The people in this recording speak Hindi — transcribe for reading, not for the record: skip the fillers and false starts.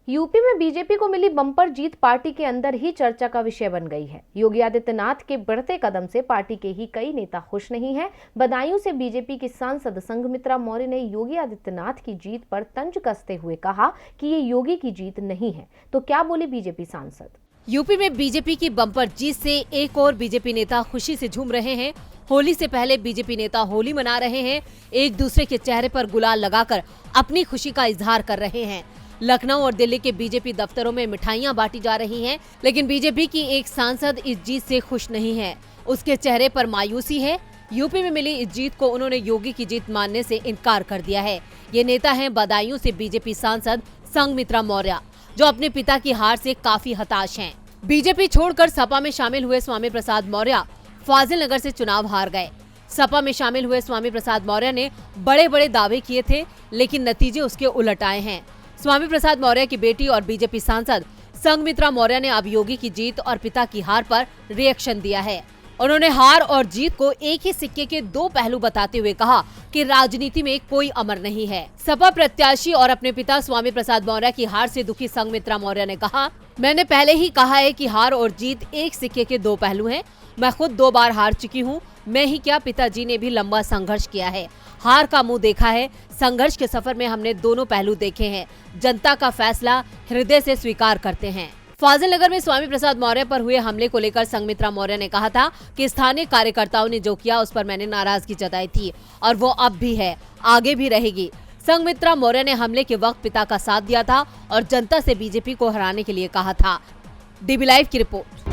यूपी में बीजेपी को मिली बम्पर जीत पार्टी के अंदर ही चर्चा का विषय बन गई है। योगी आदित्यनाथ के बढ़ते कदम से पार्टी के ही कई नेता खुश नहीं हैं। बदायूं से बीजेपी की सांसद संघमित्रा मौर्य ने योगी आदित्यनाथ की जीत पर तंज कसते हुए कहा कि ये योगी की जीत नहीं है। तो क्या बोली बीजेपी सांसद? यूपी में बीजेपी की बम्पर जीत से एक और बीजेपी नेता खुशी से झूम रहे हैं। होली से पहले बीजेपी नेता होली मना रहे हैं, एक दूसरे के चेहरे पर गुलाल लगाकर अपनी खुशी का इजहार कर रहे हैं। लखनऊ और दिल्ली के बीजेपी दफ्तरों में मिठाइयां बांटी जा रही हैं, लेकिन बीजेपी की एक सांसद इस जीत से खुश नहीं है। उसके चेहरे पर मायूसी है। यूपी में मिली इस जीत को उन्होंने योगी की जीत मानने से इनकार कर दिया है। ये नेता हैं बदायूं से बीजेपी सांसद संघमित्रा मौर्य, जो अपने पिता की हार से काफी हताश हैं। बीजेपी छोड़कर सपा में शामिल हुए स्वामी प्रसाद मौर्य फाजिल नगर से चुनाव हार गए। सपा में शामिल हुए स्वामी प्रसाद मौर्य ने बड़े बड़े दावे किए थे, लेकिन नतीजे उसके उलट आए हैं। स्वामी प्रसाद मौर्य की बेटी और बीजेपी सांसद संघमित्रा मौर्य ने अब योगी की जीत और पिता की हार पर रिएक्शन दिया है। उन्होंने हार और जीत को एक ही सिक्के के दो पहलू बताते हुए कहा कि राजनीति में कोई अमर नहीं है। सपा प्रत्याशी और अपने पिता स्वामी प्रसाद मौर्य की हार से दुखी संघमित्रा मौर्य ने कहा, मैंने पहले ही कहा है कि हार और जीत एक सिक्के के दो पहलू हैं। मैं खुद 2 बार हार चुकी हूँ। मैं ही क्या, पिताजी ने भी लंबा संघर्ष किया है, हार का मुंह देखा है। संघर्ष के सफर में हमने दोनों पहलू देखे हैं। जनता का फैसला हृदय से स्वीकार करते हैं। फाजिल नगर में स्वामी प्रसाद मौर्य पर हुए हमले को लेकर संघमित्रा मौर्य ने कहा था कि स्थानीय कार्यकर्ताओं ने जो किया उस पर मैंने नाराजगी जताई थी और वो अब भी है, आगे भी रहेगी। संघमित्रा मौर्य ने हमले के वक्त पिता का साथ दिया था और जनता से बीजेपी को हराने के लिए कहा था। डीबी लाइव की रिपोर्ट।